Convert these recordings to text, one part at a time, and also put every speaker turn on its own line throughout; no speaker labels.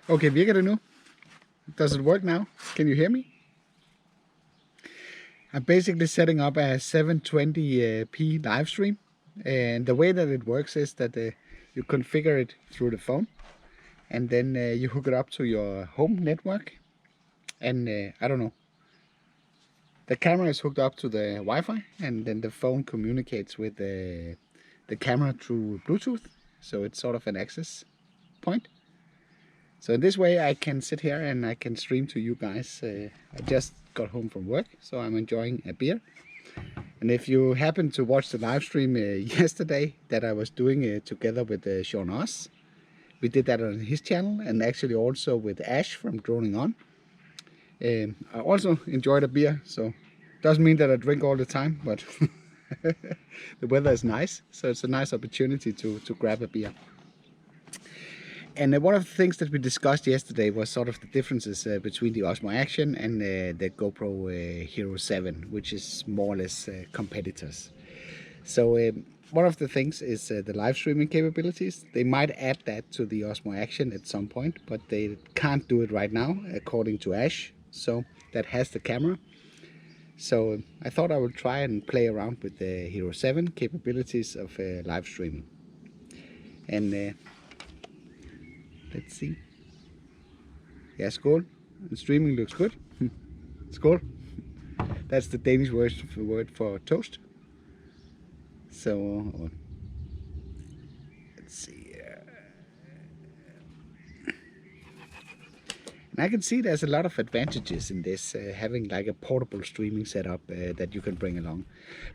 Okay, virker det nu? Does it work now? Can you hear me? I'm basically setting up a 720p live stream, and the way that it works is that you configure it through the phone, and then you hook it up to your home network, and I don't know, the camera is hooked up to the Wi-Fi, and then the phone communicates with the camera through Bluetooth, so it's sort of an access point. So in this way I can sit here and I can stream to you guys. I just got home from work, so I'm enjoying a beer. And if you happen to watch the live stream yesterday that I was doing together with Sean Oz, we did that on his channel, and actually also with Ash from Droning On. I also enjoyed a beer, so doesn't mean that I drink all the time, but the weather is nice, so it's a nice opportunity to grab a beer. And one of the things that we discussed yesterday was sort of the differences between the Osmo Action and the GoPro Hero 7, which is more or less competitors. So one of the things is the live streaming capabilities. They might add that to the Osmo Action at some point, but they can't do it right now, according to Ash. So that has the camera. So I thought I would try and play around with the Hero 7 capabilities of live streaming. And let's see. Yeah, skål. The streaming looks good. Skål. That's the Danish word for toast. So let's see. And I can see there's a lot of advantages in this, having like a portable streaming setup that you can bring along.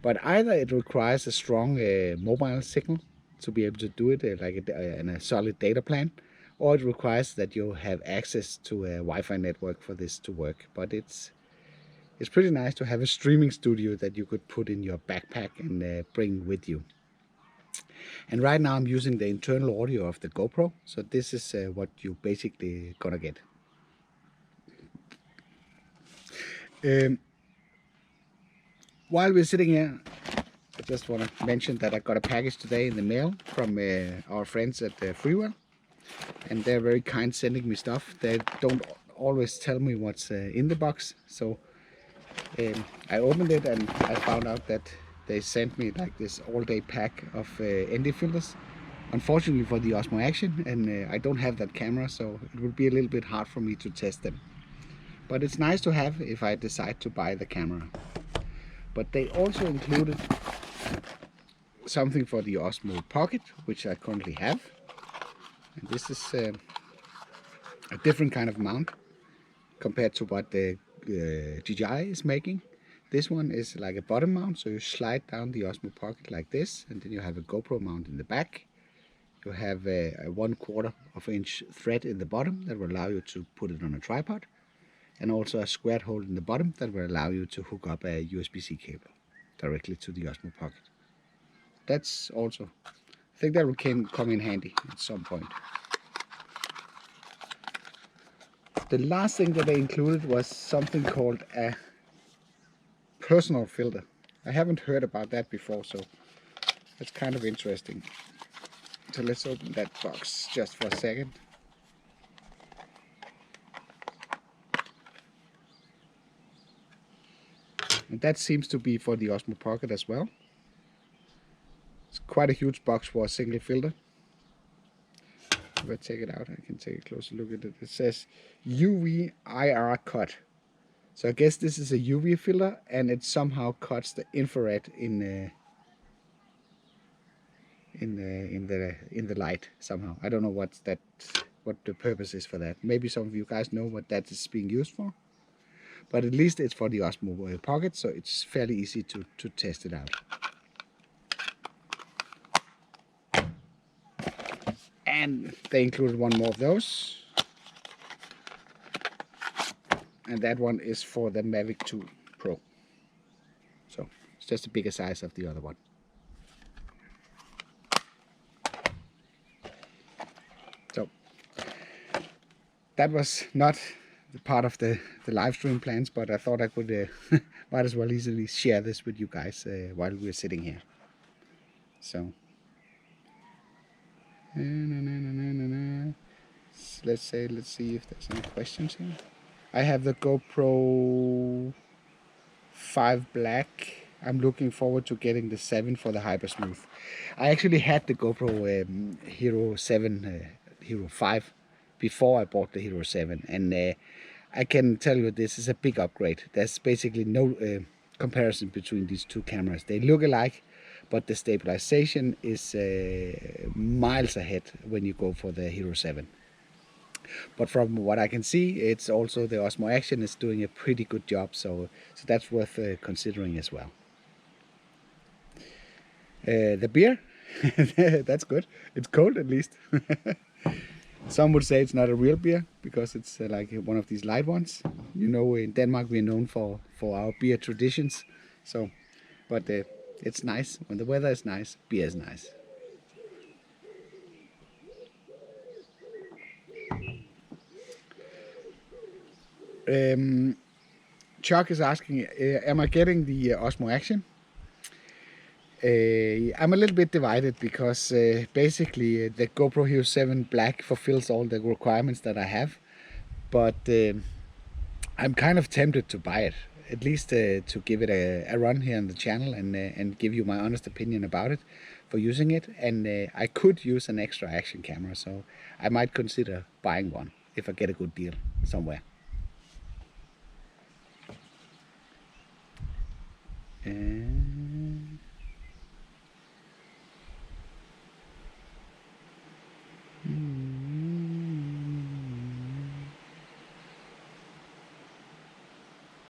But either it requires a strong mobile signal to be able to do it in a solid data plan, or it requires that you have access to a Wi-Fi network for this to work. But it's pretty nice to have a streaming studio that you could put in your backpack and bring with you. And right now I'm using the internal audio of the GoPro, so this is what you basically gonna get. While we're sitting here, I just want to mention that I got a package today in the mail from our friends at Freewell, and they're very kind sending me stuff. They don't always tell me what's in the box, so I opened it and I found out that they sent me like this all-day pack of ND filters. Unfortunately for the Osmo Action, and I don't have that camera, so it would be a little bit hard for me to test them. But it's nice to have if I decide to buy the camera. But they also included something for the Osmo Pocket, which I currently have. And this is a different kind of mount compared to what the DJI is making. This one is like a bottom mount, so you slide down the Osmo Pocket like this, and then you have a GoPro mount in the back. You have a 1/4 of inch thread in the bottom that will allow you to put it on a tripod, and also a squared hole in the bottom that will allow you to hook up a USB-C cable directly to the Osmo Pocket. That's also, I think that will come in handy at some point. The last thing that they included was something called a personal filter. I haven't heard about that before, so it's kind of interesting. So let's open that box just for a second. And that seems to be for the Osmo Pocket as well. It's quite a huge box for a single filter. If I take it out, I can take a closer look at it. It says UV IR cut. So I guess this is a UV filter, and it somehow cuts the infrared in the light somehow. I don't know what the purpose is for that. Maybe some of you guys know what that is being used for. But at least it's for the Osmo Pocket, so it's fairly easy to test it out. And they included one more of those. And that one is for the Mavic 2 Pro. So it's just a bigger size of the other one. So that was not the part of the live stream plans, but I thought I could might as well easily share this with you guys while we're sitting here. So let's see if there's any questions here. I have the GoPro 5 Black. I'm looking forward to getting the 7 for the hyper smooth. I actually had the GoPro Hero 7, Hero 5 before I bought the Hero 7, and I can tell you this is a big upgrade. There's basically no comparison between these two cameras. They look alike, but the stabilization is miles ahead when you go for the Hero 7. But from what I can see, it's also the Osmo Action is doing a pretty good job, so that's worth considering as well. The beer, that's good. It's cold at least. Some would say it's not a real beer because it's like one of these light ones. You know, in Denmark we're known for our beer traditions. So, but it's nice when the weather is nice. Beer is nice. Chuck is asking, am I getting the Osmo Action? I'm a little bit divided because basically the GoPro Hero 7 Black fulfills all the requirements that I have, but I'm kind of tempted to buy it, at least to give it a run here on the channel and give you my honest opinion about it for using it. And I could use an extra action camera, so I might consider buying one if I get a good deal somewhere. And